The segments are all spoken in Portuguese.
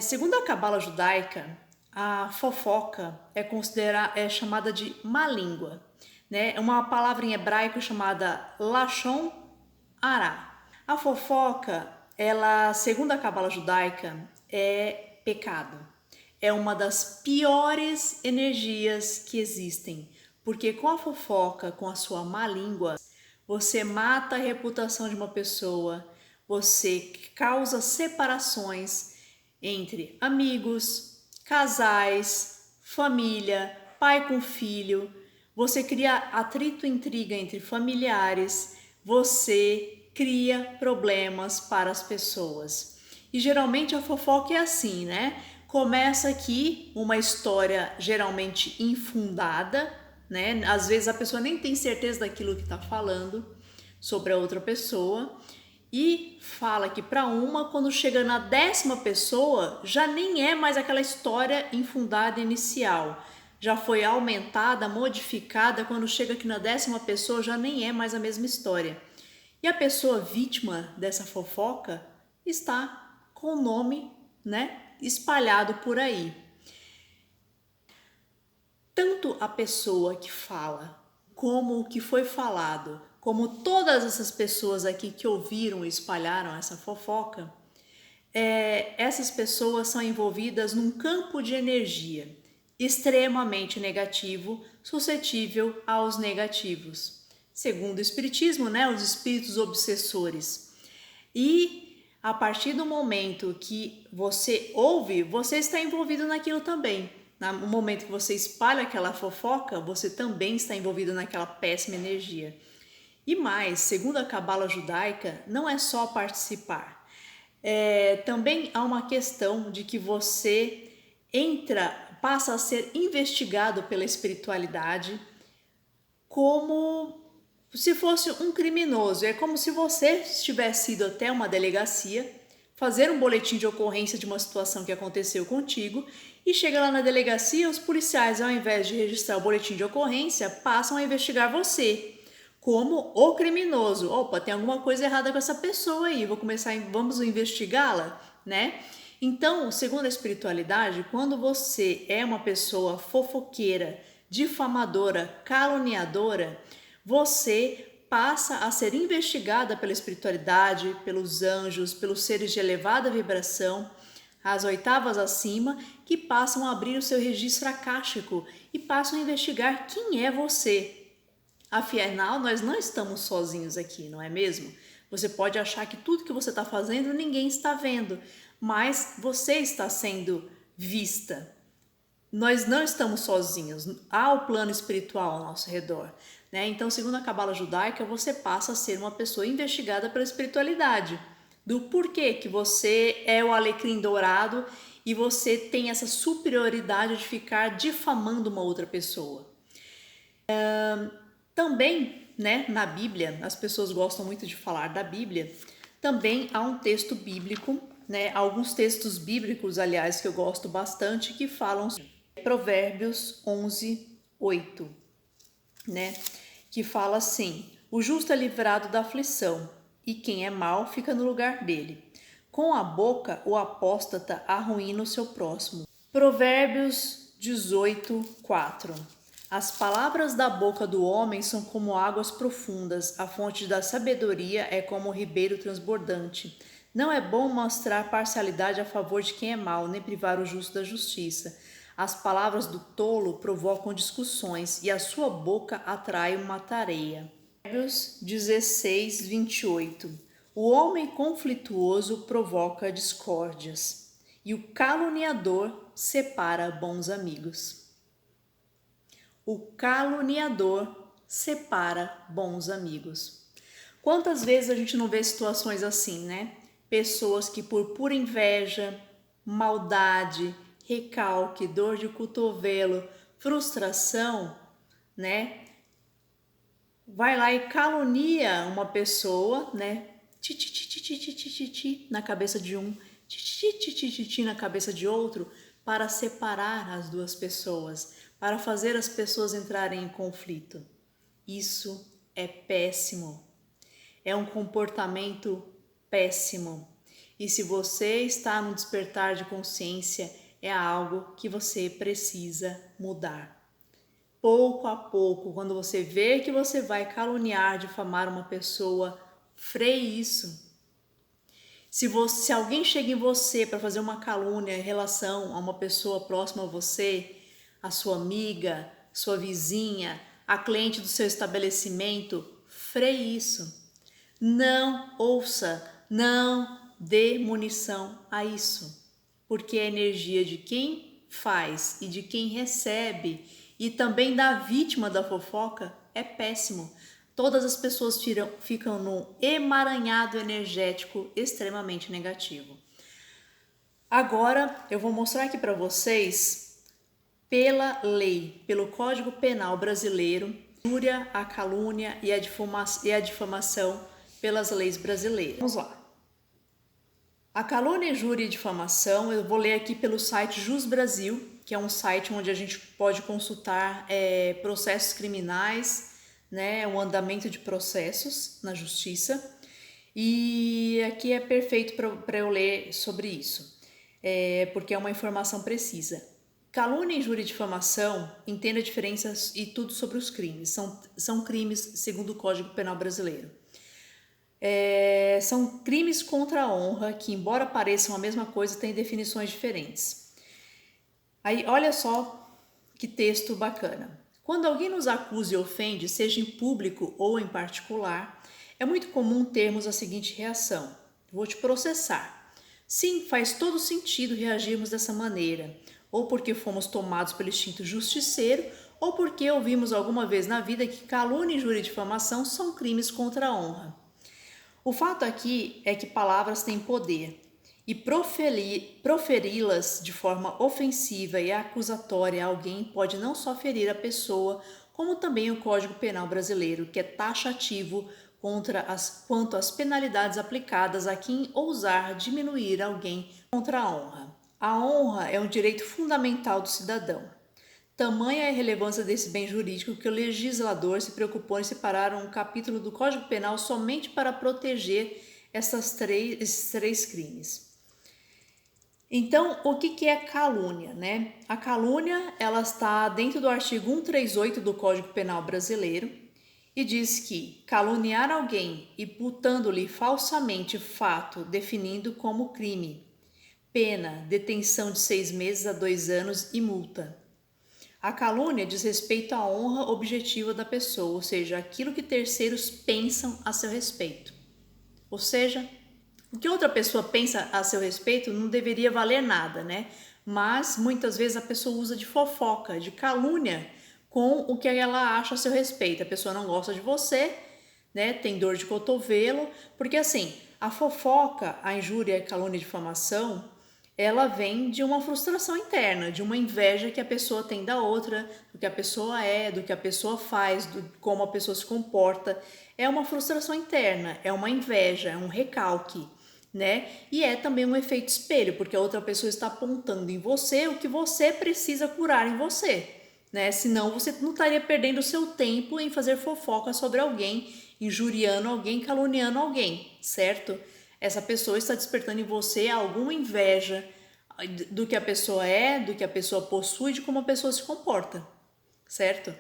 Segundo a cabala judaica, a fofoca é chamada de má língua, né? É uma palavra em hebraico chamada lashon hara. A fofoca, ela, segundo a cabala judaica, é pecado. É uma das piores energias que existem, porque com a fofoca, com a sua má língua, você mata a reputação de uma pessoa, você causa separações entre amigos, casais, família, pai com filho, você cria atrito e intriga entre familiares, você cria problemas para as pessoas. E geralmente a fofoca é assim, né? Começa aqui uma história geralmente infundada, né? Às vezes a pessoa nem tem certeza daquilo que está falando sobre a outra pessoa e fala que para uma, quando chega na 10ª pessoa, já nem é mais aquela história infundada inicial. Já foi aumentada, modificada, quando chega aqui na 10ª pessoa, já nem é mais a mesma história. E a pessoa vítima dessa fofoca está com o nome, né, espalhado por aí. Tanto a pessoa que fala, como o que foi falado, como todas essas pessoas aqui que ouviram e espalharam essa fofoca, essas pessoas são envolvidas num campo de energia extremamente negativo, suscetível aos negativos. Segundo o Espiritismo, né, os espíritos obsessores. E a partir do momento que você ouve, você está envolvido naquilo também. No momento que você espalha aquela fofoca, você também está envolvido naquela péssima energia. E mais, segundo a cabala judaica, não é só participar. Também há uma questão de que você passa a ser investigado pela espiritualidade como se fosse um criminoso. É como se você tivesse ido até uma delegacia fazer um boletim de ocorrência de uma situação que aconteceu contigo e chega lá na delegacia, os policiais, ao invés de registrar o boletim de ocorrência, passam a investigar você como o criminoso. Opa, tem alguma coisa errada com essa pessoa aí, vamos investigá-la, né? Então, segundo a espiritualidade, quando você é uma pessoa fofoqueira, difamadora, caluniadora, você passa a ser investigada pela espiritualidade, pelos anjos, pelos seres de elevada vibração, as oitavas acima, que passam a abrir o seu registro akáshico e passam a investigar quem é você. Afinal, nós não estamos sozinhos aqui, não é mesmo? Você pode achar que tudo que você está fazendo ninguém está vendo, mas você está sendo vista. Nós não estamos sozinhos, há o plano espiritual ao nosso redor, né? Então, segundo a cabala judaica, você passa a ser uma pessoa investigada pela espiritualidade, do porquê que você é o alecrim dourado e você tem essa superioridade de ficar difamando uma outra pessoa. Também, né, na Bíblia, as pessoas gostam muito de falar da Bíblia, também há um texto bíblico, né, alguns textos bíblicos, aliás, que eu gosto bastante, que falam sobre Provérbios 11:8, né, que fala assim: o justo é livrado da aflição, e quem é mau fica no lugar dele. Com a boca, o apóstata arruína o seu próximo. Provérbios 18:4. As palavras da boca do homem são como águas profundas, a fonte da sabedoria é como o ribeiro transbordante. Não é bom mostrar parcialidade a favor de quem é mau, nem privar o justo da justiça. As palavras do tolo provocam discussões e a sua boca atrai uma tareia. Provérbios 16:28. O homem conflituoso provoca discórdias e o caluniador separa bons amigos. O caluniador separa bons amigos. Quantas vezes a gente não vê situações assim, né? Pessoas que por pura inveja, maldade, recalque, dor de cotovelo, frustração, né? Vai lá e calunia uma pessoa, né? Na cabeça de um, na cabeça de outro, para separar as duas pessoas, para fazer as pessoas entrarem em conflito. Isso é péssimo. É um comportamento péssimo. E se você está no despertar de consciência, é algo que você precisa mudar. Pouco a pouco, quando você vê que você vai caluniar, difamar uma pessoa, freie isso. Se alguém chega em você para fazer uma calúnia em relação a uma pessoa próxima a você, a sua amiga, sua vizinha, a cliente do seu estabelecimento, freie isso. Não ouça, não dê munição a isso, porque a energia de quem faz e de quem recebe e também da vítima da fofoca é péssimo. Todas as pessoas ficam num emaranhado energético extremamente negativo. Agora eu vou mostrar aqui para vocês, pela lei, pelo Código Penal brasileiro, a injúria, a calúnia e a difamação pelas leis brasileiras. Vamos lá. A calúnia, injúria e difamação, eu vou ler aqui pelo site Jus Brasil, que é um site onde a gente pode consultar processos criminais, né, o andamento de processos na justiça. E aqui é perfeito para eu ler sobre isso, porque é uma informação precisa. Calúnia, injúria e difamação, entenda a diferença e tudo sobre os crimes. São crimes segundo o Código Penal brasileiro. São crimes contra a honra que, embora pareçam a mesma coisa, têm definições diferentes. Aí, olha só que texto bacana. Quando alguém nos acusa e ofende, seja em público ou em particular, é muito comum termos a seguinte reação: vou te processar. Sim, faz todo sentido reagirmos dessa maneira, ou porque fomos tomados pelo instinto justiceiro, ou porque ouvimos alguma vez na vida que calúnia, injúria e difamação são crimes contra a honra. O fato aqui é que palavras têm poder, e proferi-las de forma ofensiva e acusatória a alguém pode não só ferir a pessoa, como também o Código Penal brasileiro, que é taxativo quanto às penalidades aplicadas a quem ousar diminuir alguém contra a honra. A honra é um direito fundamental do cidadão. Tamanha é a relevância desse bem jurídico que o legislador se preocupou em separar um capítulo do Código Penal somente para proteger esses três crimes. Então, o que é calúnia, né? A calúnia, ela está dentro do artigo 138 do Código Penal brasileiro e diz que caluniar alguém imputando-lhe falsamente fato definindo como crime, pena, detenção de 6 meses a 2 anos e multa. A calúnia diz respeito à honra objetiva da pessoa, ou seja, aquilo que terceiros pensam a seu respeito. Ou seja, o que outra pessoa pensa a seu respeito não deveria valer nada, né? Mas muitas vezes a pessoa usa de fofoca, de calúnia com o que ela acha a seu respeito. A pessoa não gosta de você, né? Tem dor de cotovelo, porque assim, a fofoca, a injúria, a calúnia e difamação, ela vem de uma frustração interna, de uma inveja que a pessoa tem da outra, do que a pessoa é, do que a pessoa faz, do como a pessoa se comporta. É uma frustração interna, é uma inveja, é um recalque, né? E é também um efeito espelho, porque a outra pessoa está apontando em você o que você precisa curar em você, né? Senão você não estaria perdendo o seu tempo em fazer fofoca sobre alguém, injuriando alguém, caluniando alguém, certo? Essa pessoa está despertando em você alguma inveja do que a pessoa é, do que a pessoa possui, de como a pessoa se comporta, certo?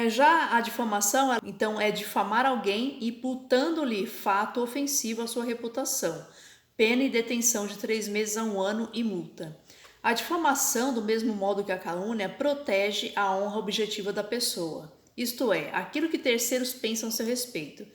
Já a difamação, então, é difamar alguém imputando-lhe fato ofensivo à sua reputação, pena e detenção de 3 meses a 1 ano e multa. A difamação, do mesmo modo que a calúnia, protege a honra objetiva da pessoa, isto é, aquilo que terceiros pensam a seu respeito.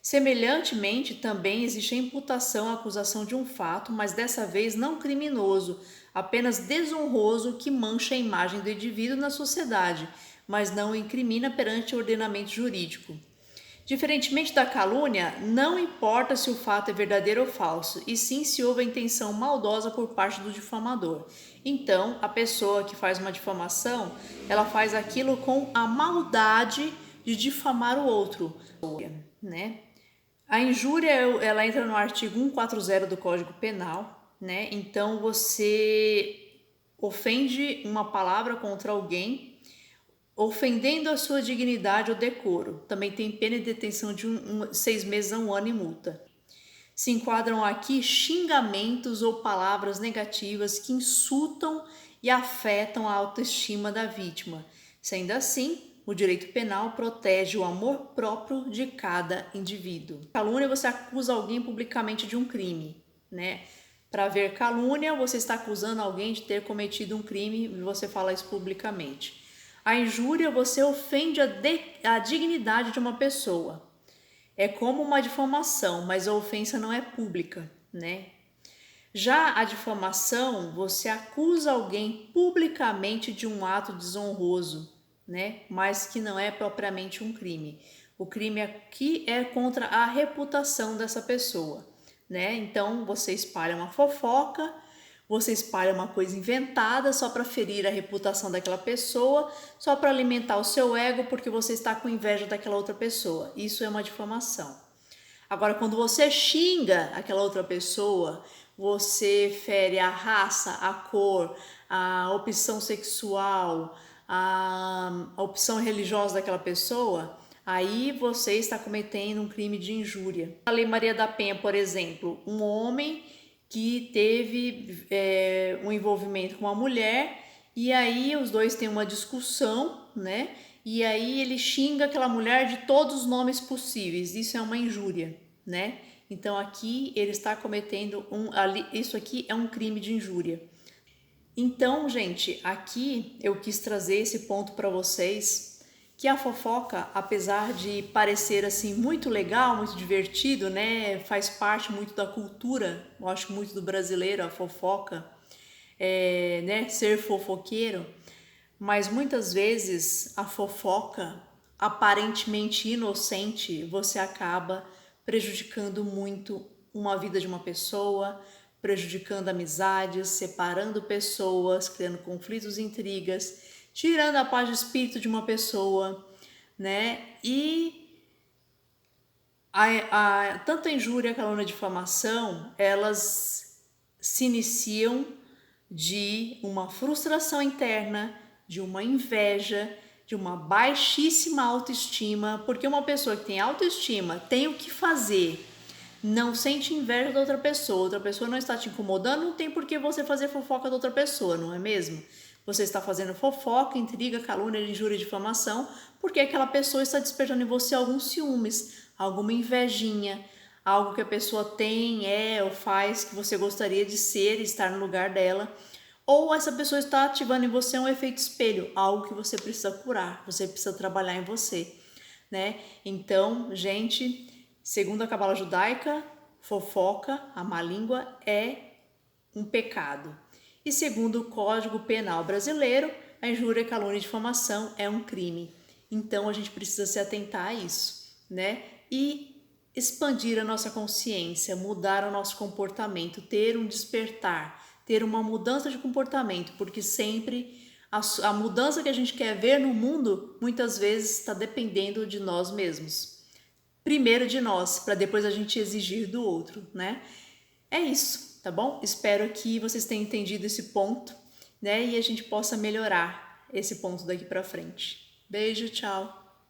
Semelhantemente, também existe a imputação, a acusação de um fato, mas dessa vez não criminoso, apenas desonroso que mancha a imagem do indivíduo na sociedade, mas não o incrimina perante o ordenamento jurídico. Diferentemente da calúnia, não importa se o fato é verdadeiro ou falso, e sim se houve a intenção maldosa por parte do difamador. Então, a pessoa que faz uma difamação, ela faz aquilo com a maldade de difamar o outro, né? A injúria, ela entra no artigo 140 do Código Penal, né? Então, você ofende uma palavra contra alguém, ofendendo a sua dignidade ou decoro. Também tem pena de detenção de 6 meses a 1 ano e multa. Se enquadram aqui xingamentos ou palavras negativas que insultam e afetam a autoestima da vítima. Sendo assim, o direito penal protege o amor próprio de cada indivíduo. Calúnia, você acusa alguém publicamente de um crime, né? Para haver calúnia, você está acusando alguém de ter cometido um crime e você fala isso publicamente. A injúria, você ofende a dignidade de uma pessoa. É como uma difamação, mas a ofensa não é pública, né? Já a difamação, você acusa alguém publicamente de um ato desonroso, né? Mas que não é propriamente um crime. O crime aqui é contra a reputação dessa pessoa, né? Então você espalha uma fofoca, você espalha uma coisa inventada só para ferir a reputação daquela pessoa, só para alimentar o seu ego porque você está com inveja daquela outra pessoa. Isso é uma difamação. Agora, quando você xinga aquela outra pessoa, você fere a raça, a cor, a opção sexual, a opção religiosa daquela pessoa, aí você está cometendo um crime de injúria. A Lei Maria da Penha, por exemplo, um homem que teve um envolvimento com uma mulher e aí os dois têm uma discussão, né? E aí ele xinga aquela mulher de todos os nomes possíveis. Isso é uma injúria, né? Então aqui ele está cometendo isso aqui é um crime de injúria. Então, gente, aqui eu quis trazer esse ponto para vocês, que a fofoca, apesar de parecer assim muito legal, muito divertido, né, faz parte muito da cultura, eu acho muito do brasileiro a fofoca, né, ser fofoqueiro, mas muitas vezes a fofoca, aparentemente inocente, você acaba prejudicando muito uma vida de uma pessoa, prejudicando amizades, separando pessoas, criando conflitos e intrigas, tirando a paz de espírito de uma pessoa, né? E tanto a injúria, a calúnia, a difamação, elas se iniciam de uma frustração interna, de uma inveja, de uma baixíssima autoestima, porque uma pessoa que tem autoestima tem o que fazer, não sente inveja da outra pessoa não está te incomodando, não tem por que você fazer fofoca da outra pessoa, não é mesmo? Você está fazendo fofoca, intriga, calúnia, injúria e difamação, porque aquela pessoa está despertando em você alguns ciúmes, alguma invejinha, algo que a pessoa tem, ou faz que você gostaria de ser e estar no lugar dela. Ou essa pessoa está ativando em você um efeito espelho, algo que você precisa curar, você precisa trabalhar em você, né? Então, gente, segundo a cabala judaica, fofoca, a má língua, é um pecado. E segundo o Código Penal brasileiro, a injúria, calúnia e difamação é um crime. Então, a gente precisa se atentar a isso, né? E expandir a nossa consciência, mudar o nosso comportamento, ter um despertar, ter uma mudança de comportamento, porque sempre a mudança que a gente quer ver no mundo, muitas vezes está dependendo de nós mesmos. Primeiro de nós, para depois a gente exigir do outro, né? É isso, tá bom? Espero que vocês tenham entendido esse ponto, né? E a gente possa melhorar esse ponto daqui para frente. Beijo, tchau!